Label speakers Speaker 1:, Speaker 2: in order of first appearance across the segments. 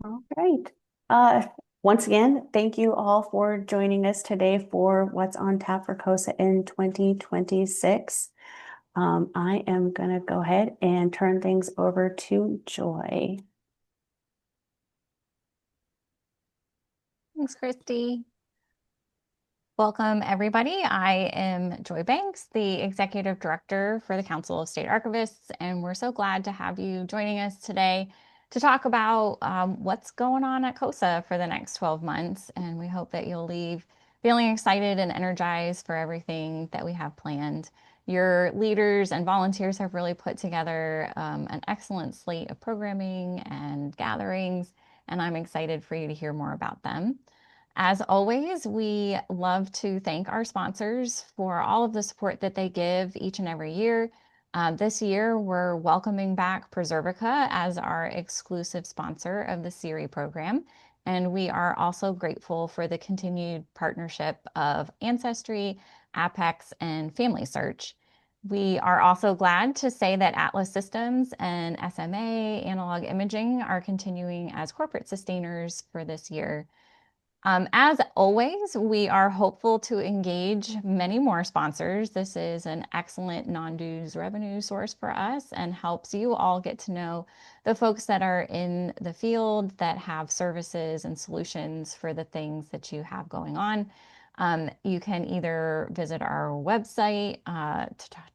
Speaker 1: All right. Uh, Once again, thank you all for joining us today for What's on Tap for CoSA in 2026. I am going to go ahead and turn things over to Joy.
Speaker 2: Thanks, Christy. Welcome, everybody. I am Joy Banks, the Executive Director for the Council of State Archivists, and we're so glad to have you joining us today to talk about what's going on at CoSA for the next 12 months. And we hope that you'll leave feeling excited and energized for everything that we have planned. Your leaders and volunteers have really put together an excellent slate of programming and gatherings, and I'm excited for you to hear more about them. As always, we love to thank our sponsors for all of the support that they give each and every year. This year, we're welcoming back Preservica as our exclusive sponsor of the CIRI program. And we are also grateful for the continued partnership of Ancestry, Apex, and Family Search. We are also glad to say that Atlas Systems and SMA Analog Imaging are continuing as corporate sustainers for this year. As always, we are hopeful to engage many more sponsors. This is an excellent non-dues revenue source for us and helps you all get to know the folks that are in the field that have services and solutions for the things that you have going on. You can either visit our website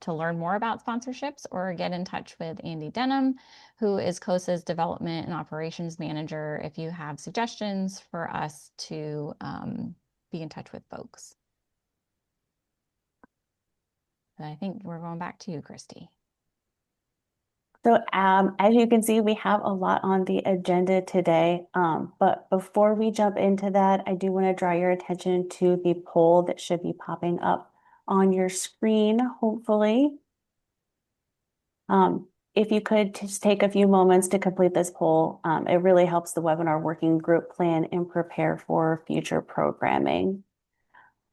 Speaker 2: to learn more about sponsorships or get in touch with Andy Denham, who is CoSA's Development and Operations Manager, if you have suggestions for us to be in touch with folks. But I think we're going back to you, Christy.
Speaker 1: So, as you can see, we have a lot on the agenda today. But before we jump into that, I do want to draw your attention to the poll that should be popping up on your screen, hopefully. If you could just take a few moments to complete this poll, it really helps the webinar working group plan and prepare for future programming.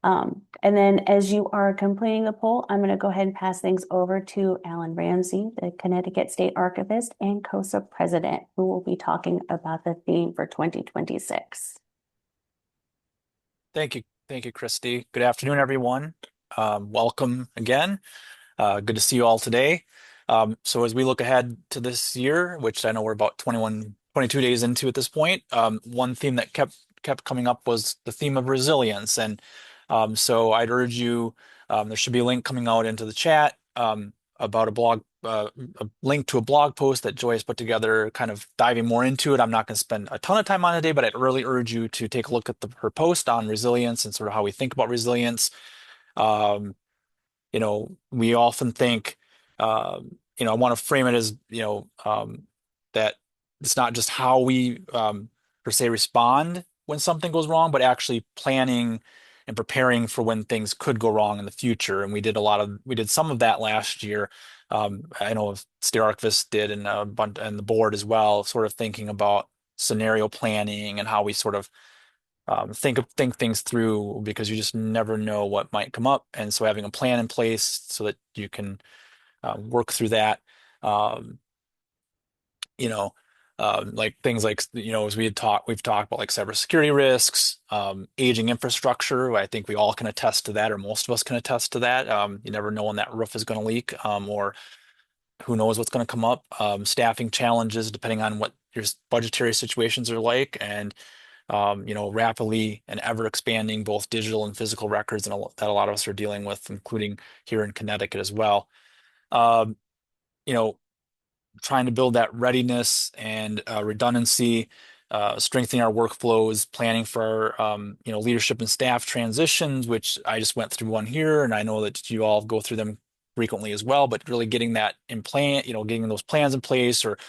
Speaker 1: And then as you are completing the poll, I'm going to go ahead and pass things over to Alan Ramsey, the Connecticut State Archivist and CoSA President, who will be talking about the theme for 2026.
Speaker 3: Thank you. Thank you, Christy. Good afternoon, everyone. Welcome again. Good to see you all today. So as we look ahead to this year, which I know we're about 21, 22 days into at this point, one theme that kept coming up was the theme of resilience. And so I'd urge you, there should be a link coming out into the chat about a link to a blog post that Joy has put together, kind of diving more into it. I'm not going to spend a ton of time on it today, but I'd really urge you to take a look at her post on resilience and sort of how we think about resilience. Um, we often think, I want to frame it as, that it's not just how we per se respond when something goes wrong, but actually planning and preparing for when things could go wrong in the future. And we did some of that last year. I know State Archivists did and and the board as well, sort of thinking about scenario planning and how we sort of think things through because you just never know what might come up. And so having a plan in place so that you can work through that. Um, you know, like things like, as we've talked about like cybersecurity risks, aging infrastructure. I think we all can attest to that, or most of us can attest to that. You never know when that roof is going to leak, or who knows what's going to come up. Staffing challenges, depending on what your budgetary situations are like, and rapidly and ever expanding both digital and physical records, and that a lot of us are dealing with, including here in Connecticut as well. Um, you know, Trying to build that readiness and redundancy, strengthening our workflows, planning for our, leadership and staff transitions, which I just went through one here, and I know that you all go through them frequently as well, but really getting that in plan, getting those plans in place, or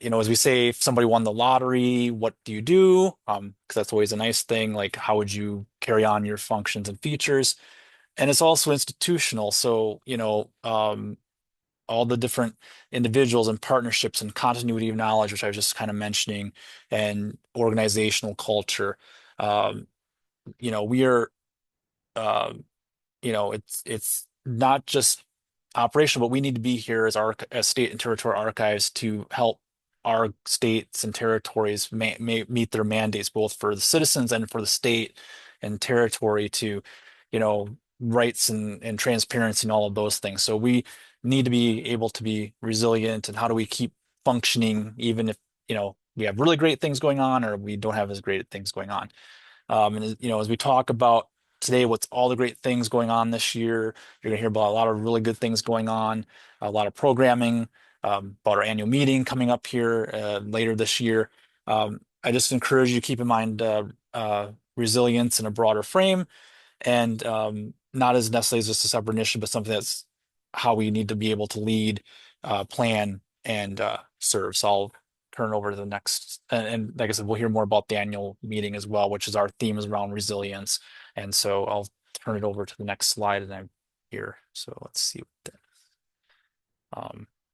Speaker 3: as we say, if somebody won the lottery, what do you do? Because that's always a nice thing. Like, how would you carry on your functions and features? And it's also institutional. So, all the different individuals and partnerships and continuity of knowledge, which I was just kind of mentioning, and organizational culture. Um, we are, uh, it's not just operational, but we need to be here as state and territory archives to help our states and territories may meet their mandates, both for the citizens and for the state and territory to, rights and transparency and all of those things. So we need to be able to be resilient, and how do we keep functioning even if, we have really great things going on or we don't have as great things going on. And as we talk about today, what's all the great things going on this year, you're going to hear about a lot of really good things going on, a lot of programming, about our annual meeting coming up here later this year. I just encourage you to keep in mind resilience in a broader frame, and not as necessarily as just a separate initiative, but something that's how we need to be able to lead, plan, and serve. So I'll turn over to the next, and like I said, we'll hear more about the annual meeting as well, which is our theme is around resilience. And so I'll turn it over to the next slide, and I'm here. So let's see what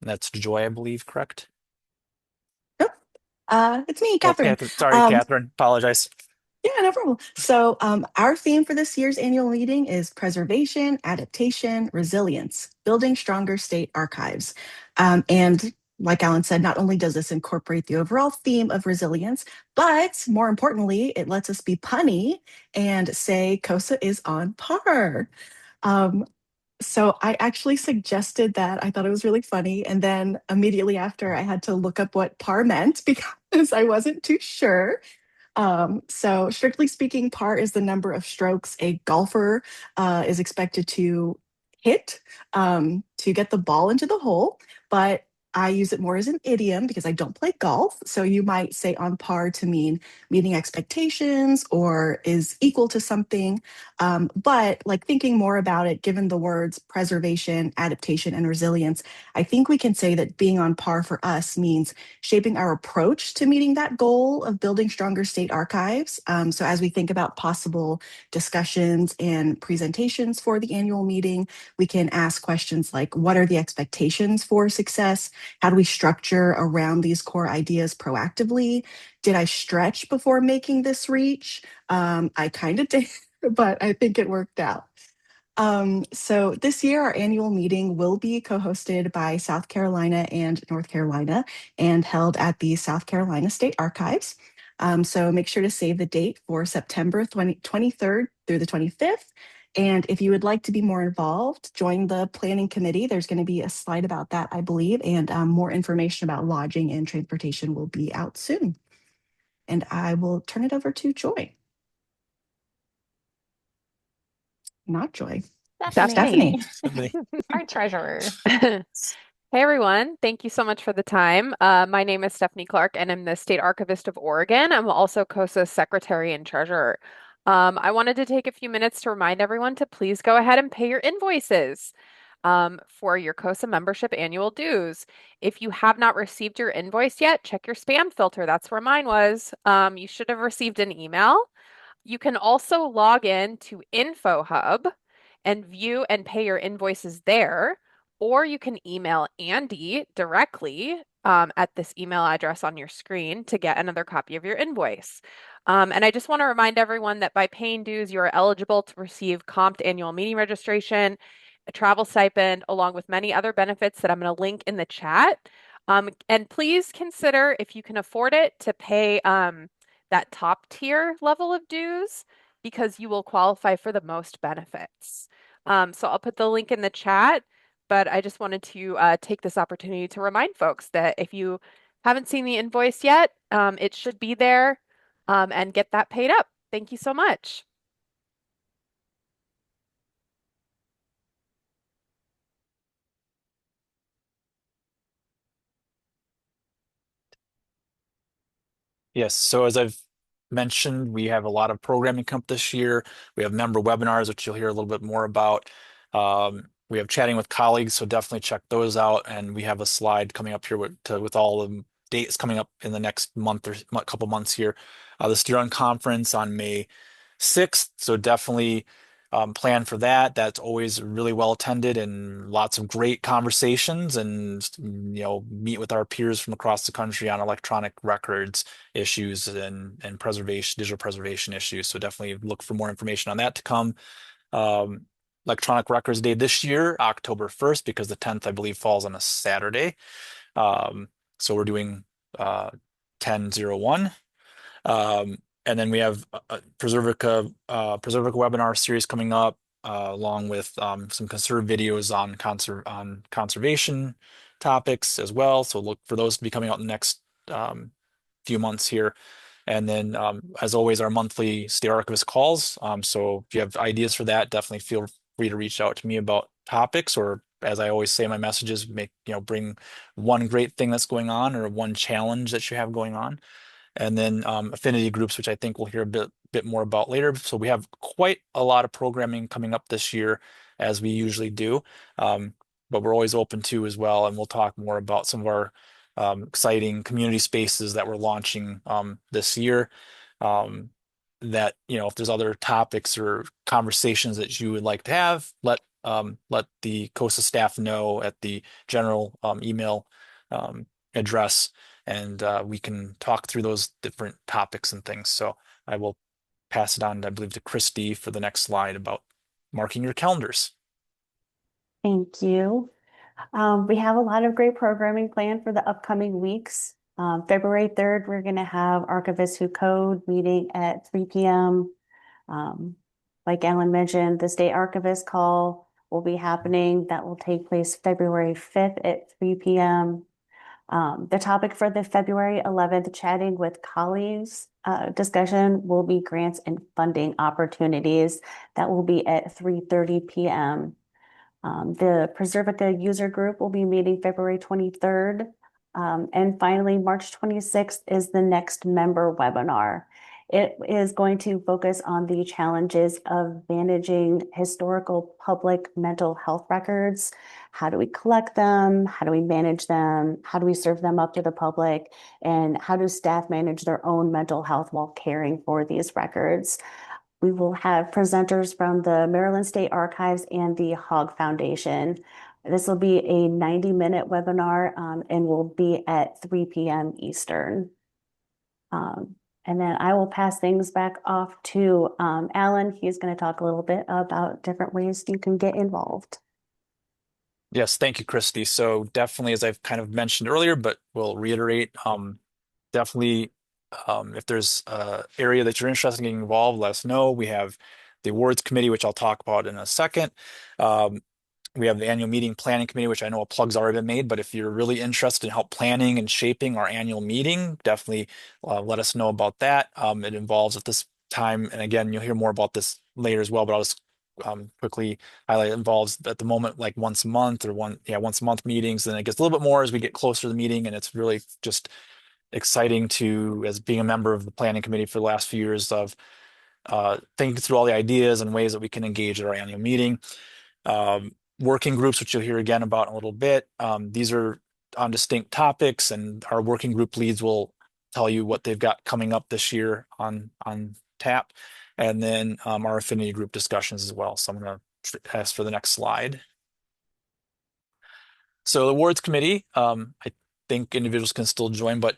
Speaker 3: that's Joy, I believe, correct?
Speaker 4: Yep. It's me,
Speaker 3: Oh,
Speaker 4: Catherine.
Speaker 3: Catherine. Sorry,
Speaker 4: Um,
Speaker 3: Catherine. Apologize.
Speaker 4: yeah, no problem. So, our theme for this year's annual meeting is preservation, adaptation, resilience, building stronger state archives. And like Alan said, not only does this incorporate the overall theme of resilience, but more importantly, it lets us be punny and say CoSA is on par. Um, so I actually suggested that. I thought it was really funny. And then immediately after, I had to look up what par meant because I wasn't too sure. So strictly speaking, par is the number of strokes a golfer is expected to hit to get the ball into the hole. But I use it more as an idiom because I don't play golf. So you might say on par to mean meeting expectations or is equal to something. But like thinking more about it, given the words preservation, adaptation, and resilience, I think we can say that being on par for us means shaping our approach to meeting that goal of building stronger state archives. So as we think about possible discussions and presentations for the annual meeting, we can ask questions like, what are the expectations for success? How do we structure around these core ideas proactively? Did I stretch before making this reach? I kind of did, but I think it worked out. So this year, our annual meeting will be co-hosted by South Carolina and North Carolina and held at the South Carolina State Archives. So make sure to save the date for September 23rd through the 25th. And if you would like to be more involved, join the planning committee. There's going to be a slide about that, I believe, and more information about lodging and transportation will be out soon. And I will turn it over to Joy. Not Joy.
Speaker 2: Stephanie,
Speaker 3: Stephanie.
Speaker 2: our treasurer.
Speaker 5: Hey everyone, thank you so much for the time. My name is Stephanie Clark, and I'm the State Archivist of Oregon. I'm also CoSA's Secretary and Treasurer. I wanted to take a few minutes to remind everyone to please go ahead and pay your invoices for your CoSA membership annual dues. If you have not received your invoice yet, check your spam filter. That's where mine was. You should have received an email. You can also log in to InfoHub and view and pay your invoices there, or you can email Andy directly at this email address on your screen to get another copy of your invoice. And I just want to remind everyone that by paying dues, you are eligible to receive comped annual meeting registration, a travel stipend, along with many other benefits that I'm going to link in the chat. And please consider, if you can afford it, to pay that top tier level of dues because you will qualify for the most benefits. So I'll put the link in the chat, but I just wanted to take this opportunity to remind folks that if you haven't seen the invoice yet, it should be there, and get that paid up. Thank you so much.
Speaker 3: Yes, so as I've mentioned, we have a lot of programming come up this year. We have member webinars, which you'll hear a little bit more about. We have chatting with colleagues, so definitely check those out. And we have a slide coming up here with all the dates coming up in the next month or couple months here. The Steer On Conference on May 6th, so definitely plan for that. That's always really well attended and lots of great conversations, and meet with our peers from across the country on electronic records issues and preservation, digital preservation issues. So definitely look for more information on that to come. Um, Electronic Records Day this year, October 1st, because the 10th, I believe, falls on a Saturday. So we're doing 1001. And then we have a Preservica webinar series coming up, along with some conserve videos on conservation topics as well. So look for those to be coming out in the next few months here. And then, as always, our monthly State Archivist calls. So if you have ideas for that, definitely feel free to reach out to me about topics, or as I always say in my messages, bring one great thing that's going on or one challenge that you have going on. And then affinity groups, which I think we'll hear a bit more about later. So we have quite a lot of programming coming up this year, as we usually do. But we're always open to as well, and we'll talk more about some of our exciting community spaces that we're launching this year. Um, that, if there's other topics or conversations that you would like to have, let the CoSA staff know at the general email address, and we can talk through those different topics and things. So I will pass it on, I believe, to Christy for the next slide about marking your calendars.
Speaker 1: Thank you. We have a lot of great programming planned for the upcoming weeks. February 3rd, we're going to have Archivists Who Code meeting at 3 p.m. Like Alan mentioned, the State Archivist call will be happening. That will take place February 5th at 3 p.m. The topic for the February 11th Chatting with Colleagues discussion will be grants and funding opportunities. That will be at 3:30 p.m. The Preservica user group will be meeting February 23rd. And finally, March 26th is the next member webinar. It is going to focus on the challenges of managing historical public mental health records. How do we collect them? How do we manage them? How do we serve them up to the public? And how do staff manage their own mental health while caring for these records? We will have presenters from the Maryland State Archives and the Hogg Foundation. This will be a 90-minute webinar and will be at 3 p.m. Eastern. And then I will pass things back off to Alan. He's going to talk a little bit about different ways you can get involved.
Speaker 3: Yes, thank you, Christy. So definitely, as I've kind of mentioned earlier, but we'll reiterate, definitely, if there's an area that you're interested in getting involved, let us know. We have the awards committee, which I'll talk about in a second. We have the annual meeting planning committee, which I know a plug's already been made, but if you're really interested in help planning and shaping our annual meeting, definitely let us know about that. It involves at this time, and again, you'll hear more about this later as well, but I'll just quickly highlight, it involves at the moment like once a month or once a month meetings. Then it gets a little bit more as we get closer to the meeting, and it's really just exciting to, as being a member of the planning committee for the last few years, of thinking through all the ideas and ways that we can engage at our annual meeting. Working groups, which you'll hear again about in a little bit. These are on distinct topics, and our working group leads will tell you what they've got coming up this year on tap. And then our affinity group discussions as well. So I'm going to ask for the next slide. So the awards committee, I think individuals can still join, but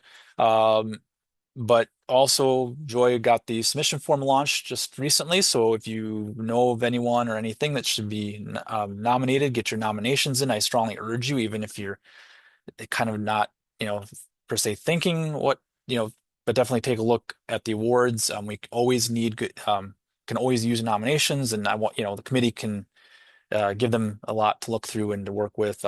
Speaker 3: also Joy got the submission form launched just recently. So if you know of anyone or anything that should be nominated, get your nominations in. I strongly urge you, even if you're kind of not, per se thinking what, but definitely take a look at the awards. We always need good, can always use nominations, and I want, the committee can give them a lot to look through and to work with.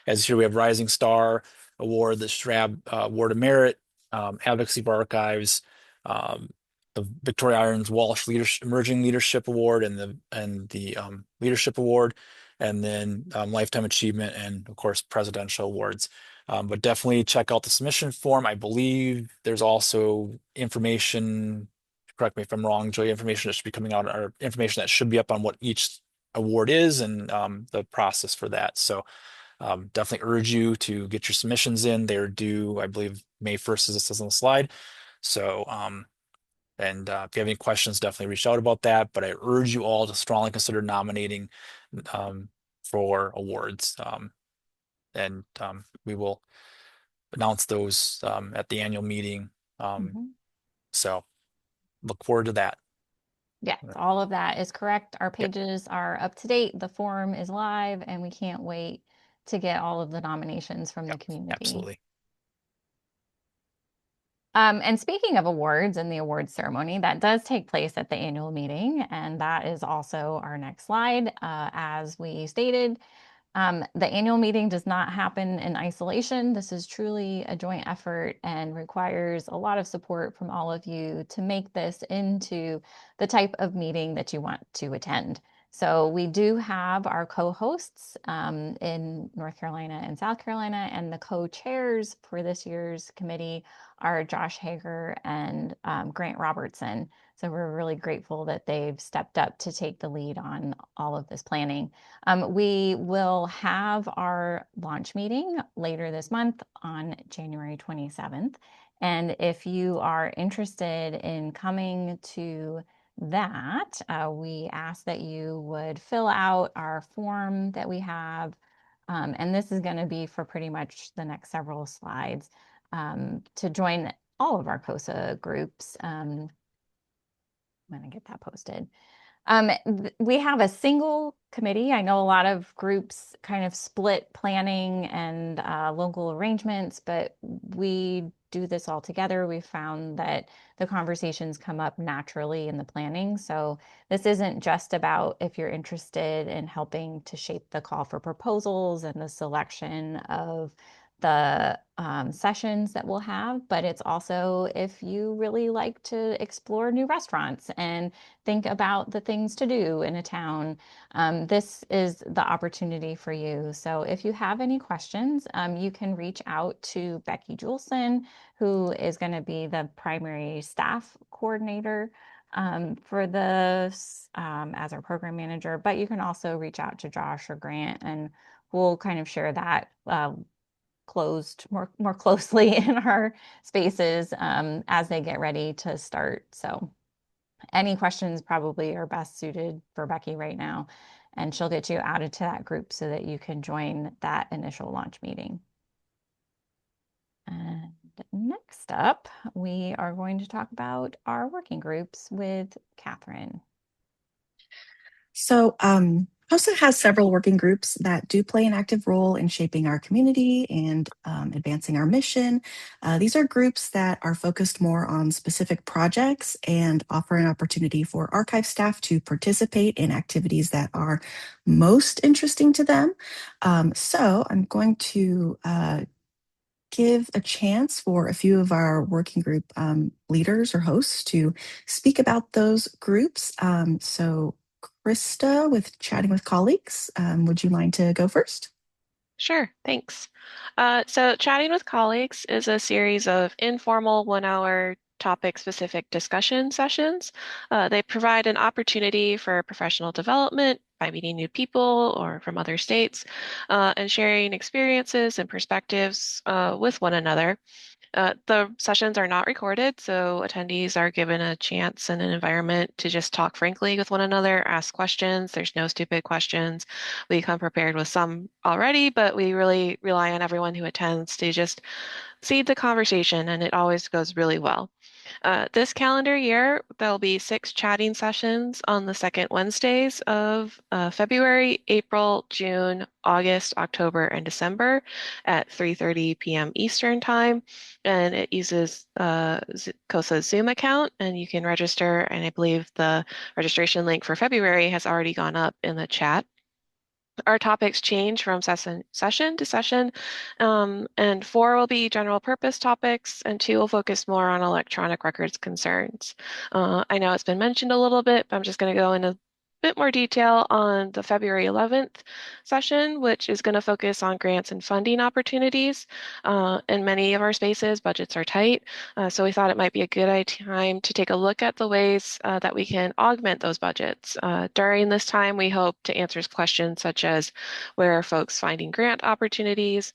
Speaker 3: As here we have Rising Star Award, the Strab Award of Merit, Advocacy for Archives, the Victoria Irons Walsh Emerging Leadership Award, and the Leadership Award, and then Lifetime Achievement, and of course Presidential Awards. But definitely check out the submission form. I believe there's also information, correct me if I'm wrong, Joy, information that should be coming out, or information that should be up on what each award is and the process for that. So definitely urge you to get your submissions in. They're due, I believe, May 1st, as it says on the slide. So, and if you have any questions, definitely reach out about that. But I urge you all to strongly consider nominating for awards. And we will announce those at the annual meeting. So look forward to that.
Speaker 2: Yes, all of that is correct. Our pages are up to date. The forum is live, and we can't wait to get all of the nominations from the community.
Speaker 3: Absolutely.
Speaker 2: And speaking of awards and the awards ceremony, that does take place at the annual meeting, and that is also our next slide. As we stated, the annual meeting does not happen in isolation. This is truly a joint effort and requires a lot of support from all of you to make this into the type of meeting that you want to attend. So we do have our co-hosts in North Carolina and South Carolina, and the co-chairs for this year's committee are Josh Hager and Grant Robertson. So we're really grateful that they've stepped up to take the lead on all of this planning. We will have our launch meeting later this month on January 27th. And if you are interested in coming to that, we ask that you would fill out our form that we have. And this is going to be for pretty much the next several slides to join all of our CoSA groups. I'm going to get that posted. We have a single committee. I know a lot of groups kind of split planning and local arrangements, but we do this all together. We found that the conversations come up naturally in the planning. So this isn't just about if you're interested in helping to shape the call for proposals and the selection of the sessions that we'll have, but it's also if you really like to explore new restaurants and think about the things to do in a town. This is the opportunity for you. So if you have any questions, you can reach out to Becky Juleson, who is going to be the primary staff coordinator for this as our program manager, but you can also reach out to Josh or Grant, and we'll kind of share that closed more closely in our spaces as they get ready to start. So any questions probably are best suited for Becky right now, and she'll get you added to that group so that you can join that initial launch meeting. And next up, we are going to talk about our working groups with Catherine.
Speaker 4: So, CoSA has several working groups that do play an active role in shaping our community and advancing our mission. These are groups that are focused more on specific projects and offer an opportunity for archive staff to participate in activities that are most interesting to them. So I'm going to give a chance for a few of our working group leaders or hosts to speak about those groups. So Krista with Chatting with Colleagues, would you mind to go first?
Speaker 6: Sure, thanks. So Chatting with Colleagues is a series of informal 1 hour topic-specific discussion sessions. They provide an opportunity for professional development by meeting new people or from other states and sharing experiences and perspectives with one another. The sessions are not recorded, so attendees are given a chance and an environment to just talk frankly with one another, ask questions. There's no stupid questions. We come prepared with some already, but we really rely on everyone who attends to just seed the conversation, and it always goes really well. This calendar year, there'll be 6 chatting sessions on the second Wednesdays of February, April, June, August, October, and December at 3:30 p.m. Eastern Time. And it uses CoSA's Zoom account, and you can register. And I believe the registration link for February has already gone up in the chat. Our topics change from session to session, and 4 will be general purpose topics, and 2 will focus more on electronic records concerns. I know it's been mentioned a little bit, but I'm just going to go into bit more detail on the February 11th session, which is going to focus on grants and funding opportunities. In many of our spaces, budgets are tight, so we thought it might be a good time to take a look at the ways that we can augment those budgets. During this time, we hope to answer questions such as where are folks finding grant opportunities,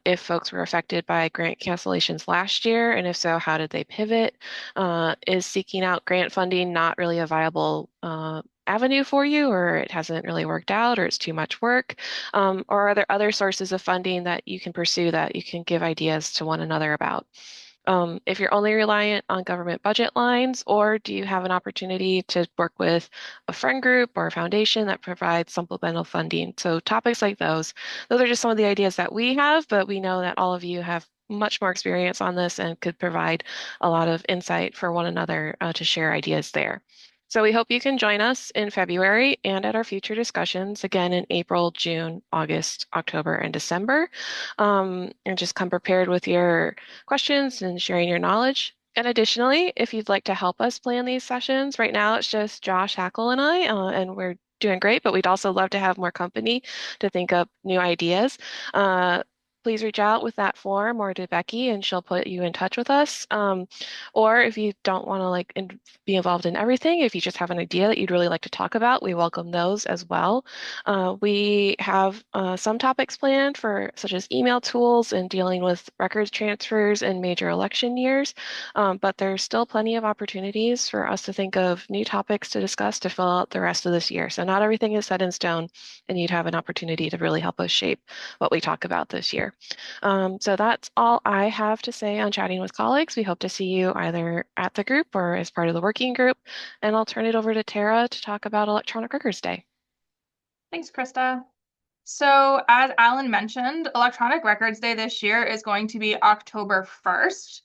Speaker 6: if folks were affected by grant cancellations last year, and if so, how did they pivot? Is seeking out grant funding not really a viable avenue for you, or it hasn't really worked out, or it's too much work? Or are there other sources of funding that you can pursue that you can give ideas to one another about? If you're only reliant on government budget lines, or do you have an opportunity to work with a friend group or a foundation that provides supplemental funding? So topics like those are just some of the ideas that we have, but we know that all of you have much more experience on this and could provide a lot of insight for one another to share ideas there. So we hope you can join us in February and at our future discussions again in April, June, August, October, and December. And just come prepared with your questions and sharing your knowledge. And additionally, if you'd like to help us plan these sessions, right now it's just Josh Hackle and I, and we're doing great, but we'd also love to have more company to think up new ideas. Please reach out with that form or to Becky and she'll put you in touch with us. Or if you don't want to be involved in everything, if you just have an idea that you'd really like to talk about, we welcome those as well. We have some topics planned for such as email tools and dealing with records transfers in major election years. But there's still plenty of opportunities for us to think of new topics to discuss to fill out the rest of this year. So not everything is set in stone, and you'd have an opportunity to really help us shape what we talk about this year. So that's all I have to say on chatting with colleagues. We hope to see you either at the group or as part of the working group. And I'll turn it over to Tara to talk about Electronic Records Day.
Speaker 7: Thanks, Krista. So as Alan mentioned, Electronic Records Day this year is going to be October 1st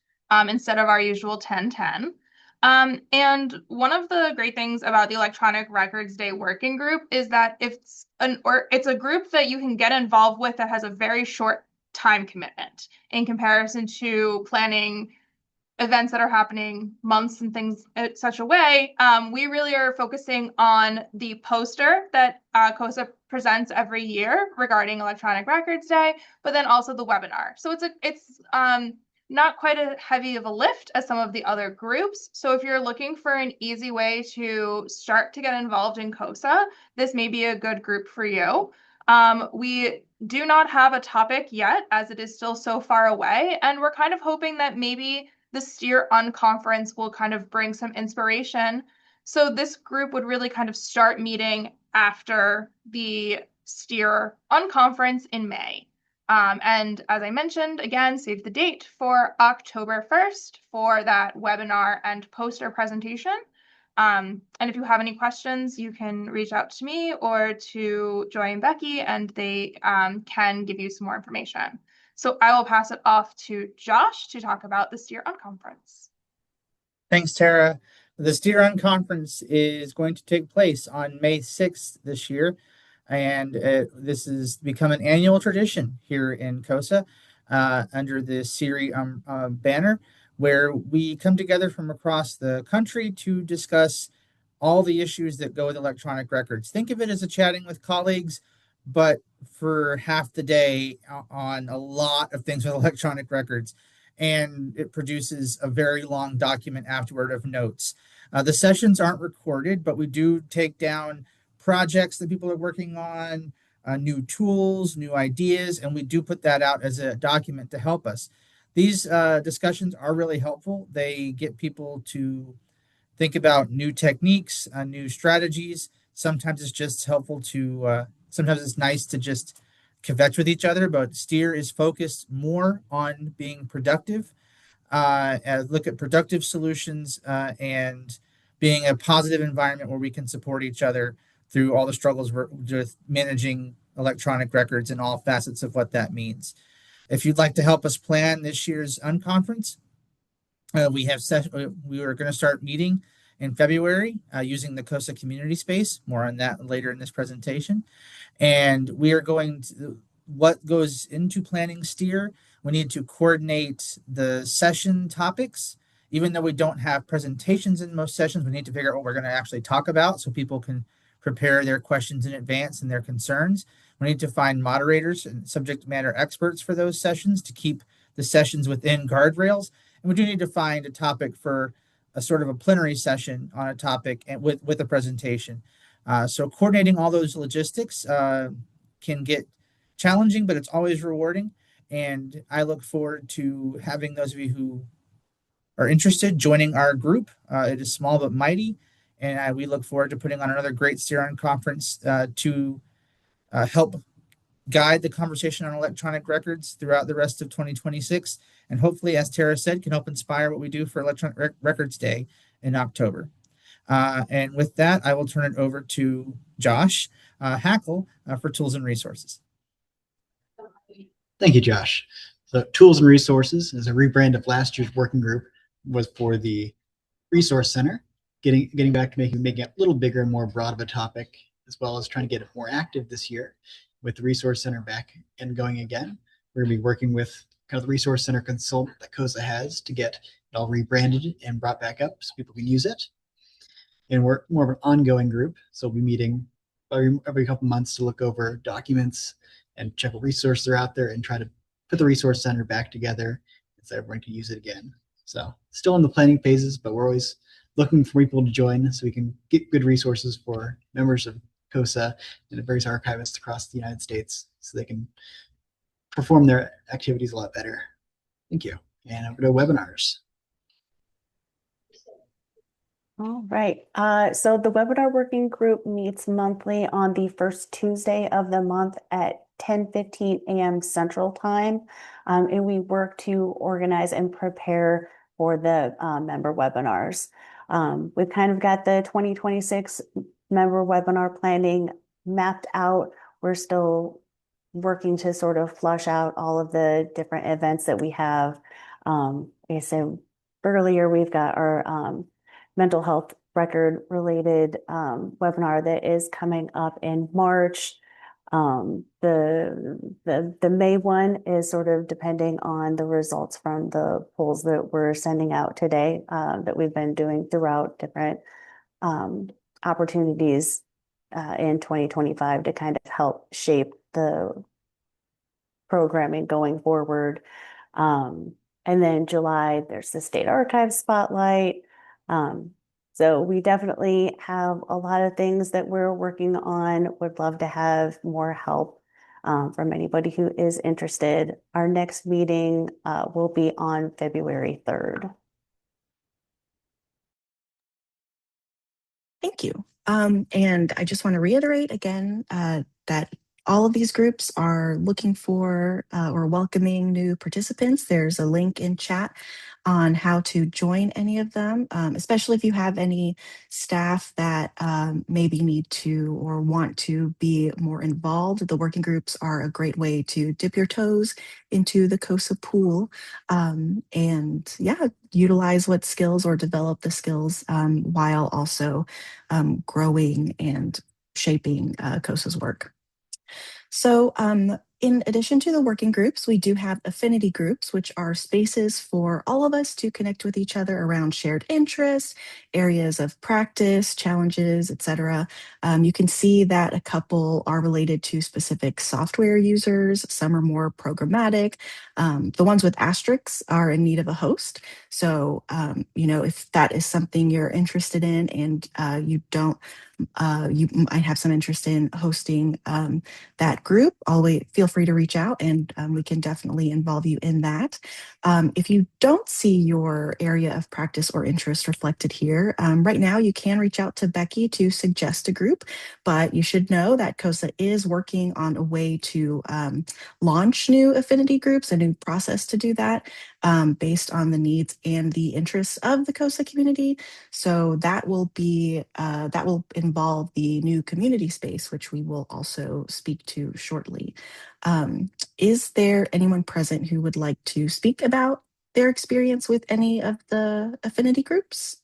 Speaker 7: instead of our usual 10/10. And one of the great things about the Electronic Records Day working group is that it's a group that you can get involved with that has a very short time commitment in comparison to planning events that are happening months and things in such a way. We really are focusing on the poster that CoSA presents every year regarding Electronic Records Day, but then also the webinar. So it's not quite as heavy of a lift as some of the other groups. So if you're looking for an easy way to start to get involved in CoSA, this may be a good group for you. We do not have a topic yet, as it is still so far away, and we're kind of hoping that maybe the STEER Unconference will kind of bring some inspiration. So this group would really kind of start meeting after the STEER Unconference in May. And as I mentioned, again, save the date for October 1st for that webinar and poster presentation. And if you have any questions, you can reach out to me or to Joy and Becky, and they can give you some more information. So I will pass it off to Josh to talk about the STEER Unconference.
Speaker 8: Thanks, Tara. The STEER Unconference is going to take place on May 6th this year, and this has become an annual tradition here in CoSA under the SERI banner, where we come together from across the country to discuss all the issues that go with electronic records. Think of it as a chatting with colleagues, but for half the day on a lot of things with electronic records. And it produces a very long document afterward of notes. The sessions aren't recorded, but we do take down projects that people are working on, new tools, new ideas, and we do put that out as a document to help us. These discussions are really helpful. They get people to think about new techniques, new strategies. Sometimes it's just helpful to, sometimes it's nice to just kvetch with each other, but STEER is focused more on being productive, look at productive solutions, and being a positive environment where we can support each other through all the struggles with managing electronic records and all facets of what that means. If you'd like to help us plan this year's unconference, we are going to start meeting in February using the CoSA community space. More on that later in this presentation. And we are going to, what goes into planning STEER, we need to coordinate the session topics. Even though we don't have presentations in most sessions, we need to figure out what we're going to actually talk about so people can prepare their questions in advance and their concerns. We need to find moderators and subject matter experts for those sessions to keep the sessions within guardrails. And we do need to find a topic for a sort of a plenary session on a topic and with a presentation. So coordinating all those logistics can get challenging, but it's always rewarding. And I look forward to having those of you who are interested joining our group. It is small but mighty. And we look forward to putting on another great STEER conference to help guide the conversation on electronic records throughout the rest of 2026. And hopefully, as Tara said, can help inspire what we do for Electronic Records Day in October. And with that, I will turn it over to Josh Hackle for tools and resources.
Speaker 9: Thank you, Josh. So tools and resources is a rebrand of last year's working group, was for the resource center, getting back to making it a little bigger and more broad of a topic, as well as trying to get it more active this year with the resource center back and going again. We're going to be working with kind of the resource center consultant that CoSA has to get it all rebranded and brought back up so people can use it. And we're more of an ongoing group, so we'll be meeting every couple months to look over documents and check what resources are out there and try to put the resource center back together so everyone can use it again. So still in the planning phases, but we're always looking for people to join so we can get good resources for members of CoSA and various archivists across the United States so they can perform their activities a lot better. Thank you. And over to webinars.
Speaker 1: All right. So the webinar working group meets monthly on the first Tuesday of the month at 10:15 a.m. Central Time. And we work to organize and prepare for the member webinars. We've kind of got the 2026 member webinar planning mapped out. We're still working to sort of flush out all of the different events that we have. Like I said earlier, we've got our mental health record related webinar that is coming up in March. The May one is sort of depending on the results from the polls that we're sending out today that we've been doing throughout different opportunities in 2025 to kind of help shape the programming going forward. And then July, there's the State Archives Spotlight. So we definitely have a lot of things that we're working on. Would love to have more help from anybody who is interested. Our next meeting will be on February 3rd.
Speaker 4: Thank you. And I just want to reiterate again that all of these groups are looking for or welcoming new participants. There's a link in chat on how to join any of them, especially if you have any staff that maybe need to or want to be more involved. The working groups are a great way to dip your toes into the CoSA pool and yeah, utilize what skills or develop the skills while also growing and shaping CoSA's work. So in addition to the working groups, we do have affinity groups, which are spaces for all of us to connect with each other around shared interests, areas of practice, challenges, etc. You can see that a couple are related to specific software users. Some are more programmatic. The ones with asterisks are in need of a host. So, if that is something you're interested in and you don't you might have some interest in hosting that group, always feel free to reach out and we can definitely involve you in that. If you don't see your area of practice or interest reflected here, right now you can reach out to Becky to suggest a group, but you should know that CoSA is working on a way to launch new affinity groups, a new process to do that based on the needs and the interests of the CoSA community. So that will involve the new community space, which we will also speak to shortly. Is there anyone present who would like to speak about their experience with any of the affinity groups?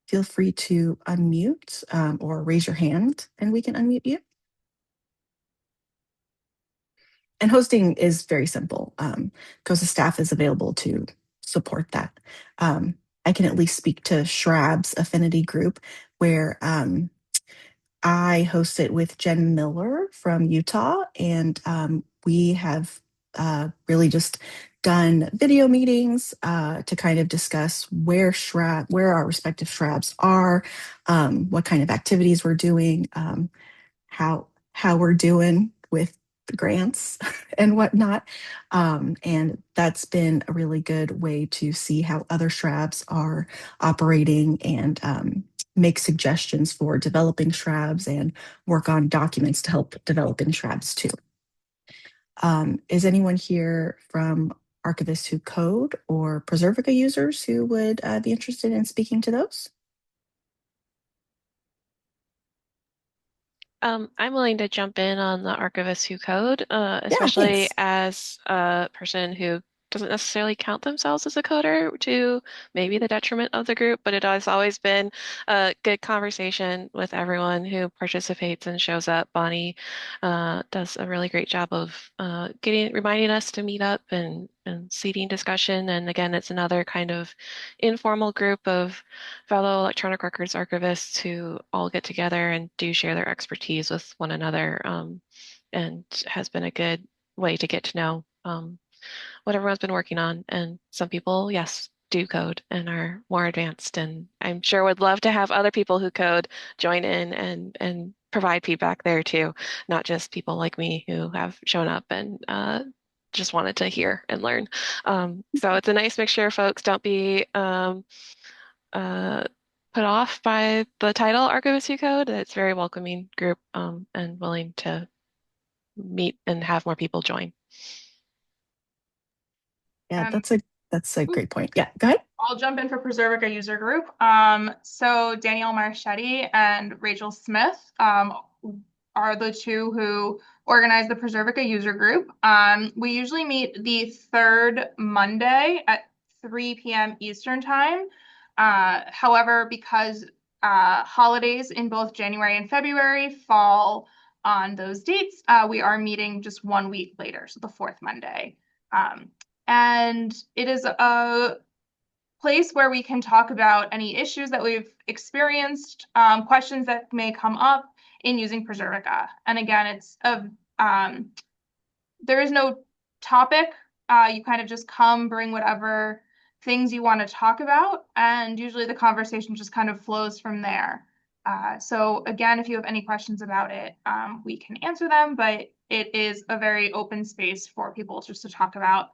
Speaker 4: Feel free to unmute or raise your hand and we can unmute you. And hosting is very simple. CoSA staff is available to support that. I can at least speak to Shrab's affinity group where I host it with Jen Miller from Utah, and we have really just done video meetings to kind of discuss where our respective Shrabs are, what kind of activities we're doing, how we're doing with the grants and whatnot. And that's been a really good way to see how other Shrabs are operating and make suggestions for developing Shrabs and work on documents to help developing Shrabs too. Is anyone here from Archivists Who Code or Preservica users who would be interested in speaking to those?
Speaker 6: I'm willing to jump in on the archivists who code,
Speaker 4: Yeah,
Speaker 6: especially
Speaker 4: thanks.
Speaker 6: as a person who doesn't necessarily count themselves as a coder to maybe the detriment of the group, but it has always been a good conversation with everyone who participates and shows up. Bonnie does a really great job of reminding us to meet up and seating discussion. And again, it's another kind of informal group of fellow electronic records archivists who all get together and do share their expertise with one another, and has been a good way to get to know what everyone's been working on. And some people, yes, do code and are more advanced, and I'm sure would love to have other people who code join in and provide feedback there too, not just people like me who have shown up and just wanted to hear and learn. So it's a nice mixture, folks. Don't be uh, put off by the title Archivist Who Code. It's a very welcoming group, and willing to meet and have more people join.
Speaker 4: Yeah,
Speaker 7: Um,
Speaker 4: that's a great point. Yeah, go ahead.
Speaker 7: I'll jump in for Preservica user group. So Danielle Marchetti and Rachel Smith are the two who organize the Preservica user group. We usually meet the third Monday at 3 p.m. Eastern time. However, because holidays in both January and February fall on those dates, we are meeting just 1 week later, so the fourth Monday. And it is a place where we can talk about any issues that we've experienced, questions that may come up in using Preservica. And again, there is no topic. You kind of just come, bring whatever things you want to talk about, and usually the conversation just kind of flows from there. So again, if you have any questions about it, we can answer them, but it is a very open space for people just to talk about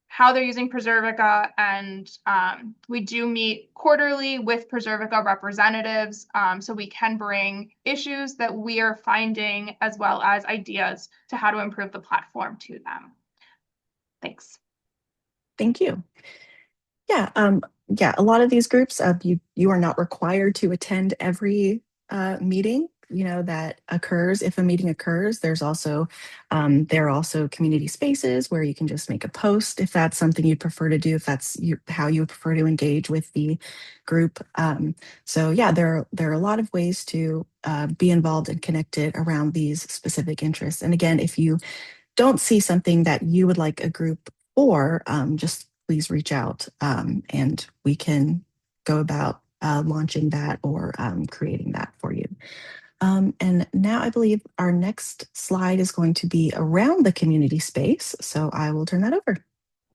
Speaker 7: how they're using Preservica, and we do meet quarterly with Preservica representatives, so we can bring issues that we are finding as well as ideas to how to improve the platform to them. Thanks.
Speaker 4: Thank you. Yeah, yeah, a lot of these groups, you are not required to attend every meeting, that occurs. If a meeting occurs, there are also community spaces where you can just make a post if that's something you'd prefer to do, if that's how you would prefer to engage with the group. So yeah, there are a lot of ways to be involved and connected around these specific interests. And again, if you don't see something that you would like a group for, just please reach out, and we can go about launching that or creating that for you. And now I believe our next slide is going to be around the community space. So I will turn that over.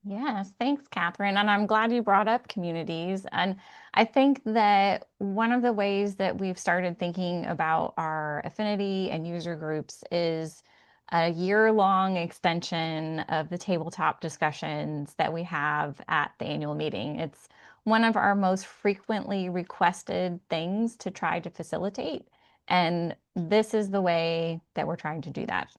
Speaker 2: Yes, thanks, Catherine. And I'm glad you brought up communities. And I think that one of the ways that we've started thinking about our affinity and user groups is a year-long extension of the tabletop discussions that we have at the annual meeting. It's one of our most frequently requested things to try to facilitate. And this is the way that we're trying to do that.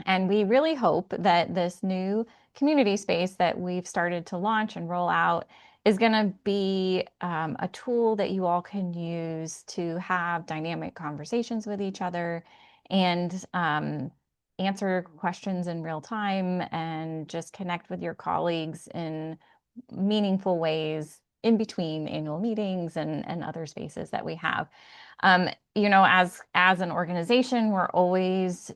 Speaker 2: And we really hope that this new community space that we've started to launch and roll out is going to be a tool that you all can use to have dynamic conversations with each other and answer questions in real time and just connect with your colleagues in meaningful ways in between annual meetings and other spaces that we have. As an organization, we're always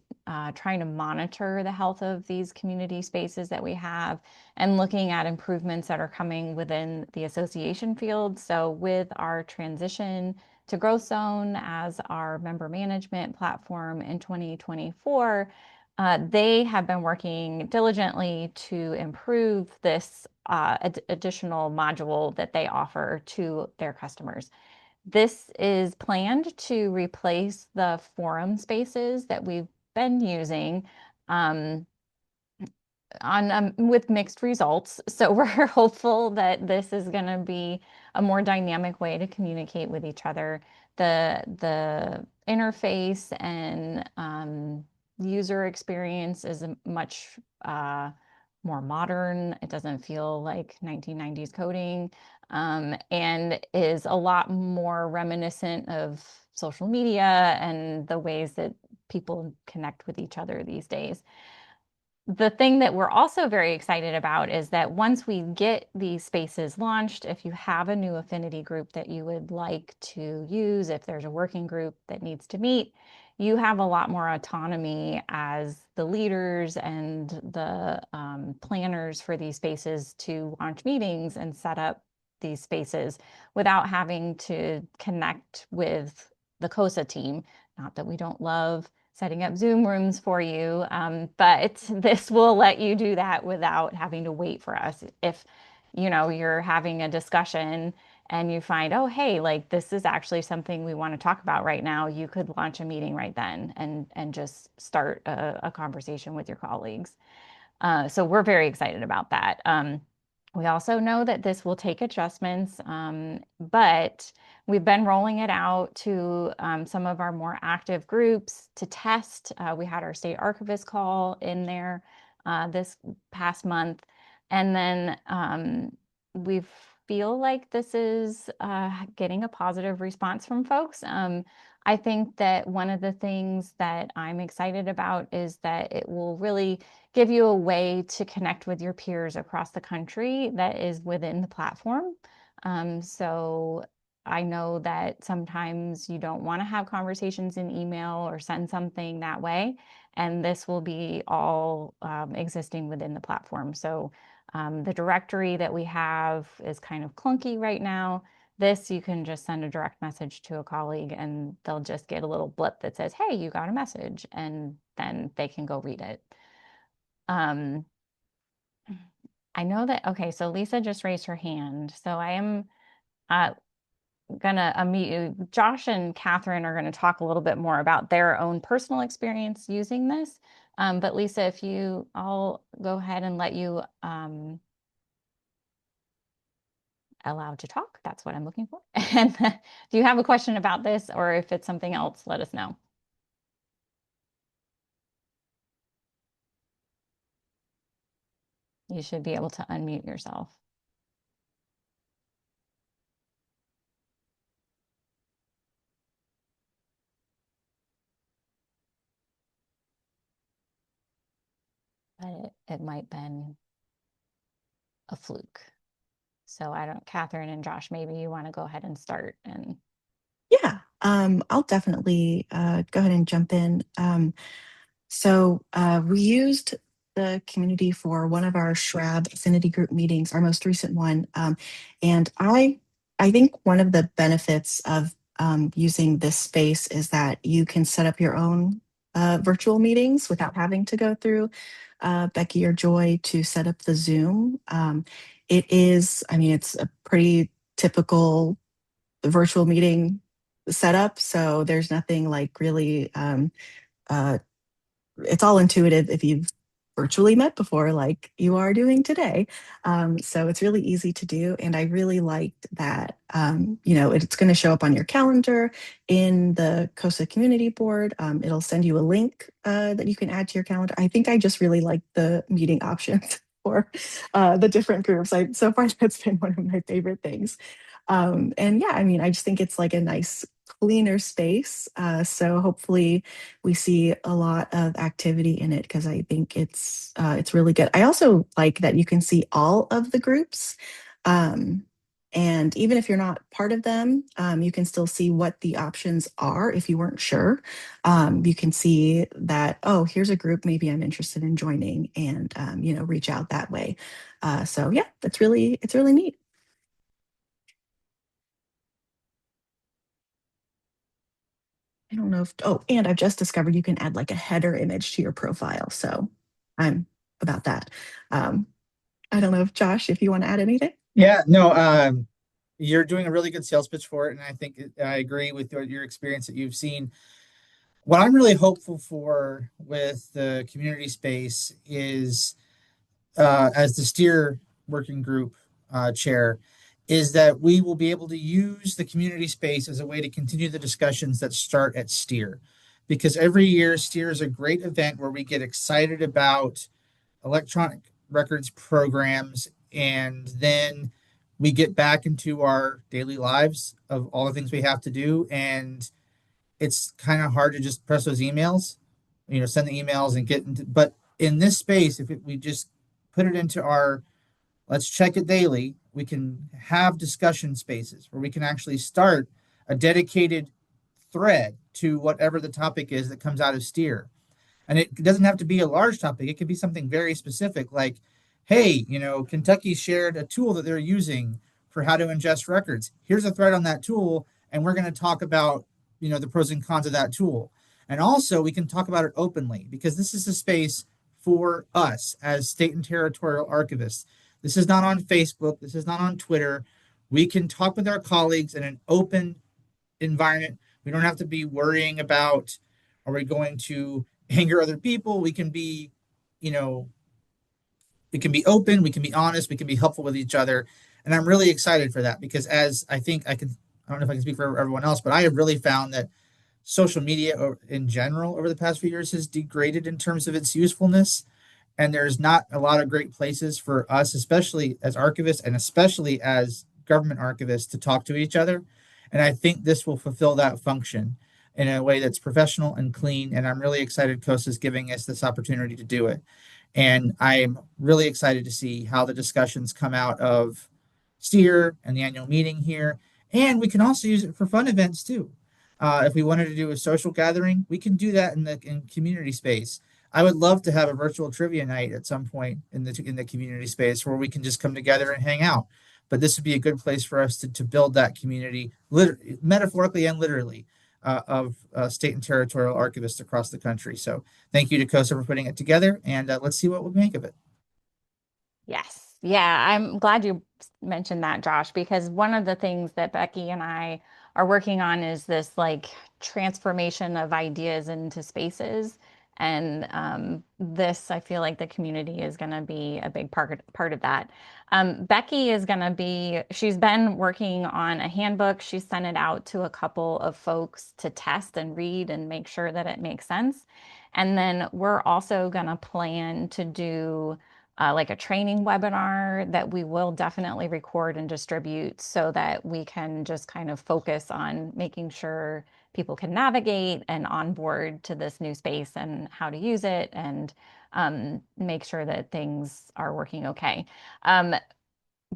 Speaker 2: trying to monitor the health of these community spaces that we have and looking at improvements that are coming within the association field. So with our transition to Growth Zone as our member management platform in 2024, they have been working diligently to improve this additional module that they offer to their customers. This is planned to replace the forum spaces that we've been using with mixed results. So we're hopeful that this is going to be a more dynamic way to communicate with each other. The interface and user experience is much more modern. It doesn't feel like 1990s coding, and is a lot more reminiscent of social media and the ways that people connect with each other these days. The thing that we're also very excited about is that once we get these spaces launched, if you have a new affinity group that you would like to use, if there's a working group that needs to meet, you have a lot more autonomy as the leaders and the planners for these spaces to launch meetings and set up these spaces without having to connect with the CoSA team. Not that we don't love setting up Zoom rooms for you, but this will let you do that without having to wait for us. If you're having a discussion and you find, oh, hey, like this is actually something we want to talk about right now, you could launch a meeting right then and just start a conversation with your colleagues. So we're very excited about that. We also know that this will take adjustments, but we've been rolling it out to some of our more active groups to test. We had our state archivist call in there this past month. And then we feel like this is getting a positive response from folks. I think that one of the things that I'm excited about is that it will really give you a way to connect with your peers across the country that is within the platform. So I know that sometimes you don't want to have conversations in email or send something that way, and this will be all existing within the platform. So the directory that we have is kind of clunky right now. This, you can just send a direct message to a colleague and they'll just get a little blip that says, hey, you got a message, and then they can go read it. I know that, okay, so Lisa just raised her hand. So I am gonna unmute you. Josh and Catherine are gonna talk a little bit more about their own personal experience using this. But Lisa, if I'll go ahead and let you allowed to talk. That's what I'm looking for. And do you have a question about this, or if it's something else, let us know. You should be able to unmute yourself. But it might been a fluke. So Catherine and Josh, maybe you want to go ahead and start. And
Speaker 4: Yeah, I'll definitely go ahead and jump in. So we used the community for one of our Shrab affinity group meetings, our most recent one. And I think one of the benefits of using this space is that you can set up your own virtual meetings without having to go through Becky or Joy to set up the Zoom. It's a pretty typical virtual meeting setup. So there's nothing like really uh, it's all intuitive if you've virtually met before, like you are doing today. So it's really easy to do. And I really liked that, it's going to show up on your calendar in the CoSA community board. It'll send you a link that you can add to your calendar. I think I just really like the meeting options for the different groups. So far, that's been one of my favorite things. And yeah, I just think it's like a nice cleaner space. So hopefully we see a lot of activity in it because I think it's really good. I also like that you can see all of the groups. And even if you're not part of them, you can still see what the options are if you weren't sure. You can see that, oh, here's a group maybe I'm interested in joining and, reach out that way. So yeah, it's really neat. I don't know and I've just discovered you can add like a header image to your profile. So I'm about that. I don't know if Josh, if you want to add anything.
Speaker 8: Yeah, no, you're doing a really good sales pitch for it. And I think I agree with your experience that you've seen. What I'm really hopeful for with the community space is, as the STEER working group chair, is that we will be able to use the community space as a way to continue the discussions that start at STEER. Because every year, STEER is a great event where we get excited about electronic records programs, and then we get back into our daily lives of all the things we have to do. And it's kind of hard to just press those emails, send the emails and get into, but in this space, if we just put it into our let's check it daily, we can have discussion spaces where we can actually start a dedicated thread to whatever the topic is that comes out of steer. And it doesn't have to be a large topic. It could be something very specific, like, hey, Kentucky shared a tool that they're using for how to ingest records. Here's a thread on that tool, and we're going to talk about, the pros and cons of that tool. And also, we can talk about it openly because this is a space for us as state and territorial archivists. This is not on Facebook. This is not on Twitter. We can talk with our colleagues in an open environment. We don't have to be worrying about, are we going to anger other people? We can be, you know, we can be open, we can be honest, we can be helpful with each other. And I'm really excited for that because as I think I don't know if I can speak for everyone else, but I have really found that social media in general over the past few years has degraded in terms of its usefulness. And there's not a lot of great places for us, especially as archivists and especially as government archivists, to talk to each other. And I think this will fulfill that function in a way that's professional and clean. And I'm really excited CoSA is giving us this opportunity to do it. And I'm really excited to see how the discussions come out of STEER and the annual meeting here. And we can also use it for fun events too. If we wanted to do a social gathering, we can do that in community space. I would love to have a virtual trivia night at some point in the community space where we can just come together and hang out. But this would be a good place for us to build that community, metaphorically and literally, of state and territorial archivists across the country. So thank you to CoSA for putting it together, and let's see what we make of it.
Speaker 2: Yes. Yeah, I'm glad you mentioned that, Josh, because one of the things that Becky and I are working on is this like transformation of ideas into spaces. And this, I feel like the community is going to be a big part of that. Becky is going to be, she's been working on a handbook. She sent it out to a couple of folks to test and read and make sure that it makes sense. And then we're also going to plan to do like a training webinar that we will definitely record and distribute so that we can just kind of focus on making sure people can navigate and onboard to this new space and how to use it and make sure that things are working okay.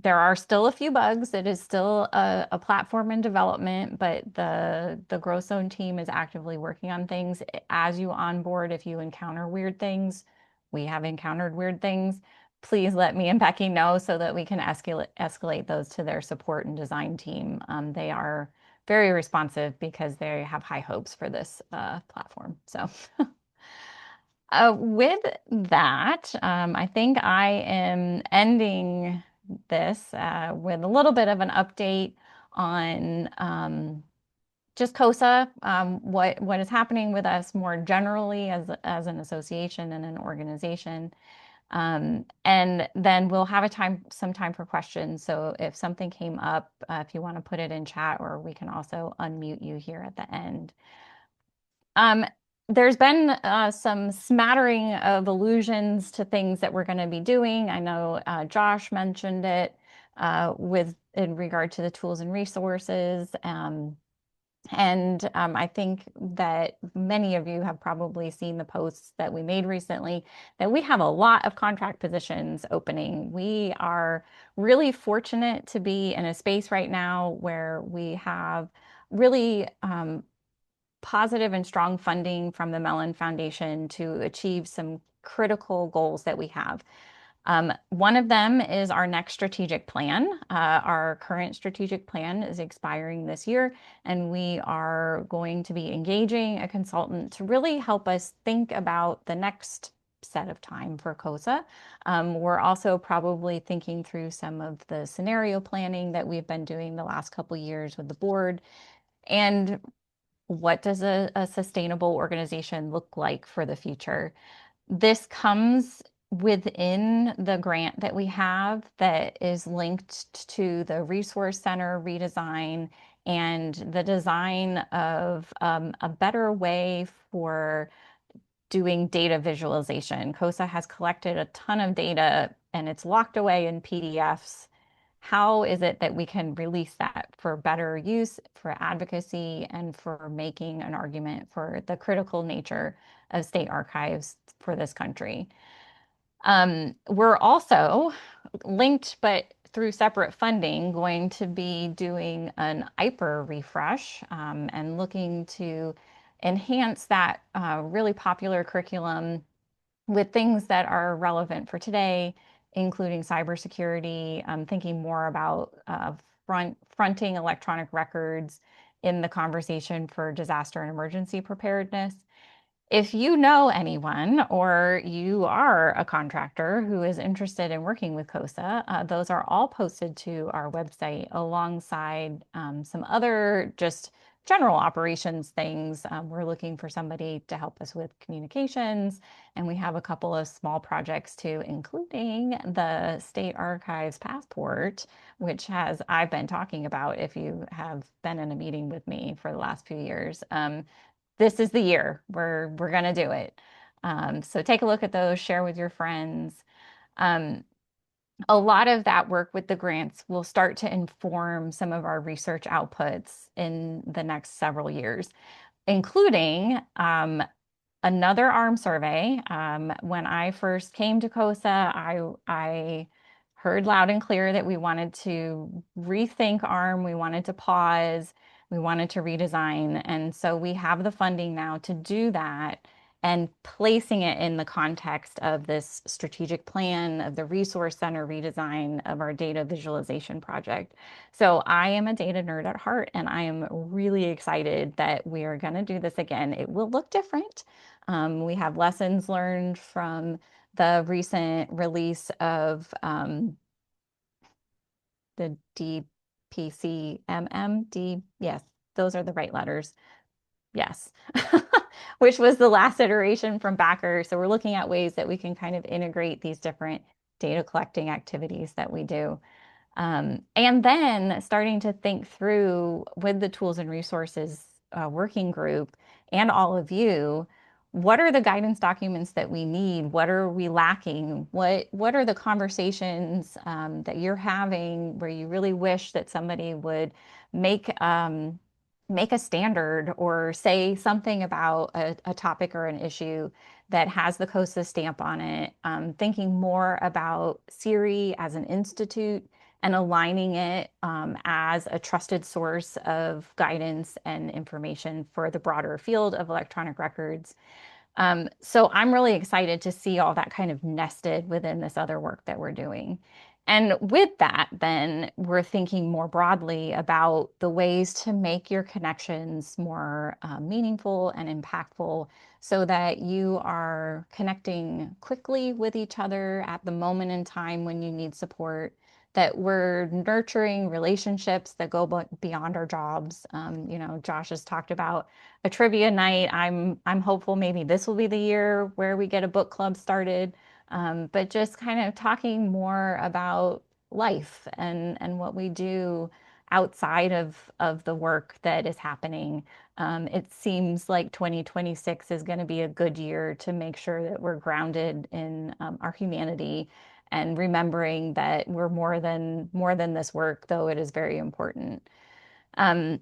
Speaker 2: There are still a few bugs. It is still a platform in development, but the Growth Zone team is actively working on things. As you onboard, if you encounter weird things, we have encountered weird things, please let me and Becky know so that we can escalate those to their support and design team. They are very responsive because they have high hopes for this platform. So with that, I think I am ending this with a little bit of an update on just CoSA, what is happening with us more generally as an association and an organization. And then we'll have some time for questions. So if something came up, if you want to put it in chat, or we can also unmute you here at the end. There's been some smattering of allusions to things that we're going to be doing. I know Josh mentioned it in regard to the tools and resources. And I think that many of you have probably seen the posts that we made recently that we have a lot of contract positions opening. We are really fortunate to be in a space right now where we have really positive and strong funding from the Mellon Foundation to achieve some critical goals that we have. One of them is our next strategic plan. Our current strategic plan is expiring this year, and we are going to be engaging a consultant to really help us think about the next set of time for CoSA. We're also probably thinking through some of the scenario planning that we've been doing the last couple years with the board. And what does a sustainable organization look like for the future? This comes within the grant that we have that is linked to the Resource Center redesign and the design of a better way for doing data visualization. CoSA has collected a ton of data and it's locked away in PDFs. How is it that we can release that for better use, for advocacy, and for making an argument for the critical nature of state archives for this country? We're also linked, but through separate funding, going to be doing an IPER refresh and looking to enhance that really popular curriculum with things that are relevant for today, including cybersecurity, thinking more about fronting electronic records in the conversation for disaster and emergency preparedness. If you know anyone or you are a contractor who is interested in working with CoSA, those are all posted to our website alongside some other just general operations things. We're looking for somebody to help us with communications, and we have a couple of small projects too, including the State Archives Passport, which I've been talking about if you have been in a meeting with me for the last few years. This is the year we're gonna do it. So take a look at those, share with your friends. Um, a lot of that work with the grants will start to inform some of our research outputs in the next several years, including another ARM survey. When I first came to CoSA, I heard loud and clear that we wanted to rethink ARM, we wanted to pause, we wanted to redesign. And so we have the funding now to do that and placing it in the context of this strategic plan of the resource center redesign of our data visualization project. So I am a data nerd at heart, and I am really excited that we are going to do this again. It will look different. We have lessons learned from the recent release of the DPCMM. Yes, those are the right letters. Yes, which was the last iteration from Backer. So we're looking at ways that we can kind of integrate these different data collecting activities that we do. And then starting to think through with the tools and resources working group and all of you, what are the guidance documents that we need? What are we lacking? What are the conversations that you're having where you really wish that somebody would make make a standard or say something about a topic or an issue that has the CoSA stamp on it, thinking more about CIRI as an institute and aligning it as a trusted source of guidance and information for the broader field of electronic records. So I'm really excited to see all that kind of nested within this other work that we're doing. And with that, then we're thinking more broadly about the ways to make your connections more meaningful and impactful so that you are connecting quickly with each other at the moment in time when you need support, that we're nurturing relationships that go beyond our jobs. Josh has talked about a trivia night. I'm hopeful maybe this will be the year where we get a book club started. But just kind of talking more about life and what we do outside of the work that is happening. It seems like 2026 is going to be a good year to make sure that we're grounded in our humanity and remembering that we're more than this work, though it is very important. Um,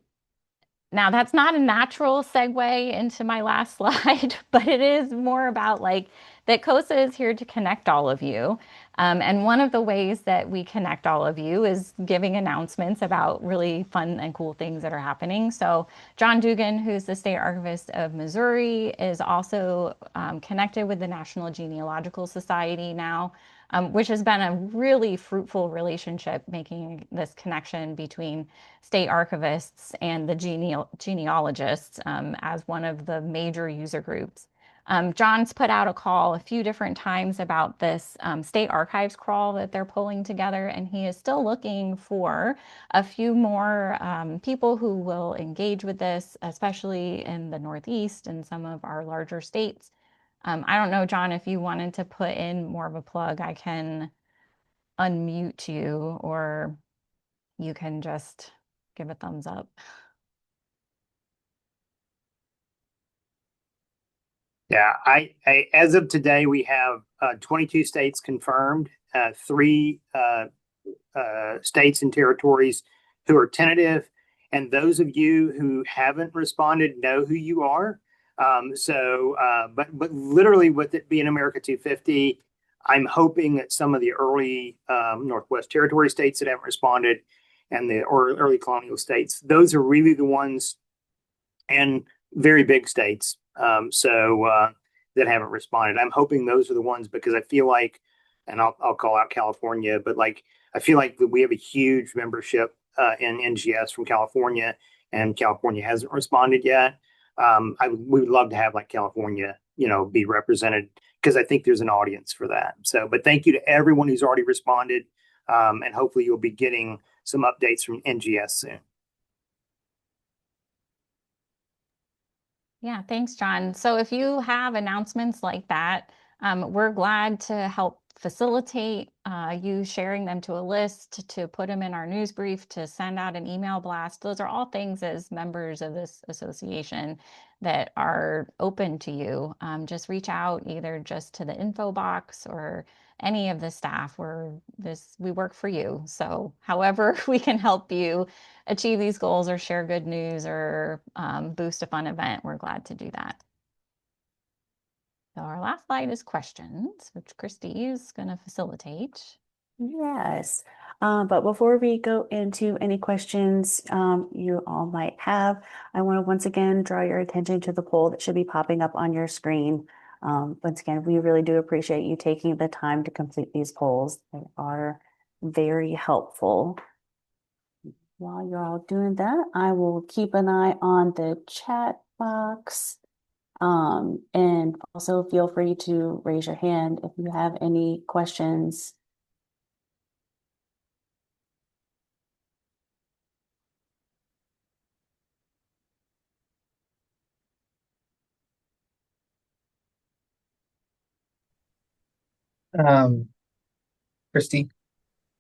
Speaker 2: Now, that's not a natural segue into my last slide, but it is more about like that CoSA is here to connect all of you. And one of the ways that we connect all of you is giving announcements about really fun and cool things that are happening. So John Dugan, who's the State Archivist of Missouri, is also connected with the National Genealogical Society now, which has been a really fruitful relationship, making this connection between state archivists and the genealogists as one of the major user groups. John's put out a call a few different times about this state archives crawl that they're pulling together, and he is still looking for a few more people who will engage with this, especially in the Northeast and some of our larger states. I don't know, John, if you wanted to put in more of a plug, I can unmute you, or you can just give a thumbs up.
Speaker 10: Yeah, I as of today, we have 22 states confirmed, three states and territories who are tentative, and those of you who haven't responded know who you are. But literally, with it being America 250, I'm hoping that some of the early Northwest Territory states that haven't responded, and the or early colonial states, those are really the ones, and very big states. That haven't responded. I'm hoping those are the ones because I feel like, and I'll call out California, but like I feel like we have a huge membership in NGS from California, and California hasn't responded yet. We would love to have like California, be represented because I think there's an audience for that. But thank you to everyone who's already responded, and hopefully you'll be getting some updates from NGS soon.
Speaker 2: Yeah, thanks, John. So if you have announcements like that, we're glad to help facilitate you sharing them to a list, to put them in our news brief, to send out an email blast. Those are all things as members of this association that are open to you. Just reach out either just to the info box or any of the staff. We work for you. So however we can help you achieve these goals or share good news or boost a fun event, we're glad to do that. So our last slide is questions, which Christy is going to facilitate.
Speaker 1: Yes. But before we go into any questions you all might have, I want to once again draw your attention to the poll that should be popping up on your screen. Once again, we really do appreciate you taking the time to complete these polls. They are very helpful. While you're all doing that, I will keep an eye on the chat box. And also feel free to raise your hand if you have any questions.
Speaker 8: Christy,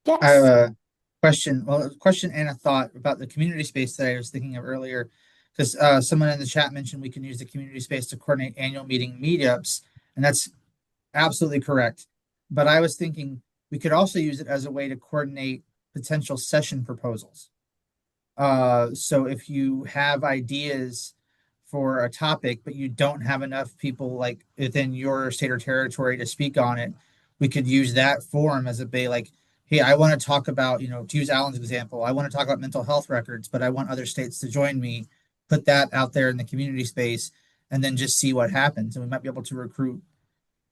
Speaker 1: Yes.
Speaker 8: I have a question and a thought about the community space that I was thinking of earlier, because someone in the chat mentioned we can use the community space to coordinate annual meetups, and that's absolutely correct. But I was thinking we could also use it as a way to coordinate potential session proposals. So if you have ideas for a topic, but you don't have enough people like within your state or territory to speak on it, we could use that forum as a way like, hey, I want to talk about, to use Alan's example, I want to talk about mental health records, but I want other states to join me, put that out there in the community space, and then just see what happens. And we might be able to recruit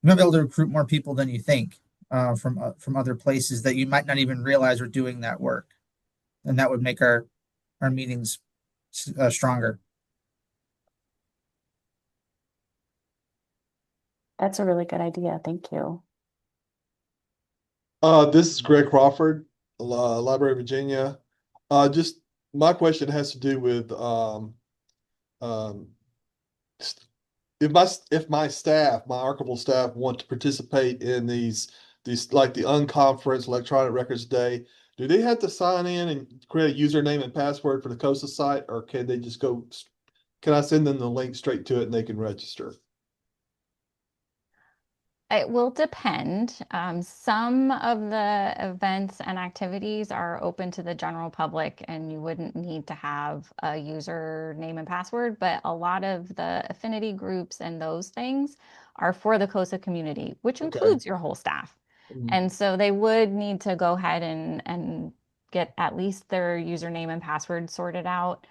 Speaker 8: more people than you think from other places that you might not even realize are doing that work. And that would make our meetings stronger.
Speaker 1: That's a really good idea. Thank you.
Speaker 11: This is Greg Crawford, Library of Virginia. Just my question has to do with um, if my staff, my archival staff, want to participate in these like the unconference electronic records day, do they have to sign in and create a username and password for the CoSA site, or can they just go? Can I send them the link straight to it and they can register?
Speaker 2: It will depend. Some of the events and activities are open to the general public, and you wouldn't need to have a username and password, but a lot of the affinity groups and those things are for the CoSA community, which includes your whole staff. And so they would need to go ahead and get at least their username and password sorted out.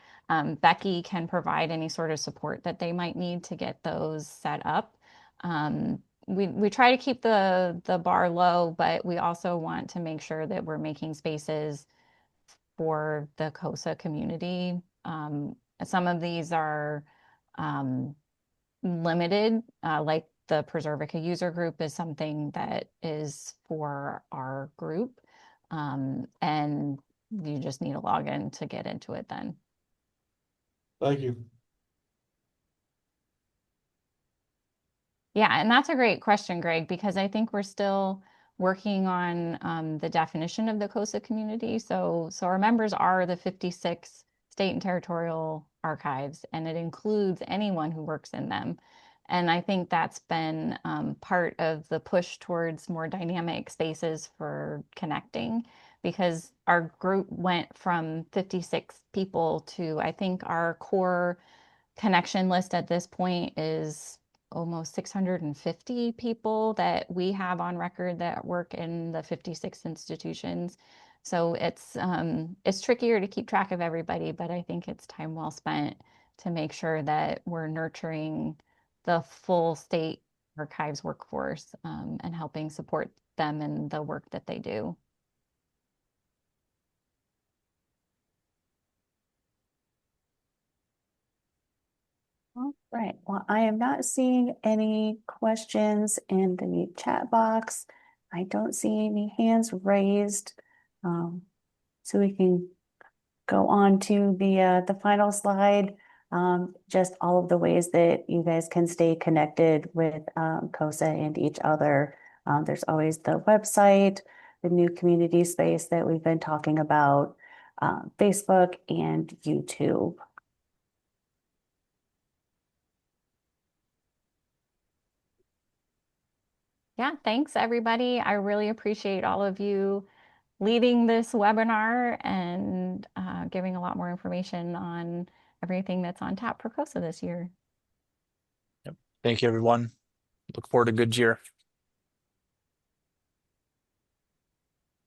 Speaker 2: Becky can provide any sort of support that they might need to get those set up. We try to keep the bar low, but we also want to make sure that we're making spaces for the CoSA community. Some of these are limited, like the Preservica user group is something that is for our group. And you just need a login to get into it then.
Speaker 11: Thank you.
Speaker 2: Yeah, and that's a great question, Greg, because I think we're still working on the definition of the CoSA community. So our members are the 56 state and territorial archives, and it includes anyone who works in them. And I think that's been part of the push towards more dynamic spaces for connecting, because our group went from 56 people to, I think our core connection list at this point is almost 650 people that we have on record that work in the 56 institutions. So it's trickier to keep track of everybody, but I think it's time well spent to make sure that we're nurturing the full state archives workforce, and helping support them in the work that they do.
Speaker 1: All right. Well, I am not seeing any questions in the chat box. I don't see any hands raised. So we can go on to the final slide. Just all of the ways that you guys can stay connected with CoSA and each other. There's always the website, the new community space that we've been talking about, Facebook and YouTube.
Speaker 2: Yeah, thanks everybody. I really appreciate all of you leading this webinar and giving a lot more information on everything that's on tap for CoSA this year.
Speaker 3: Yep. Thank you, everyone. Look forward to a good year.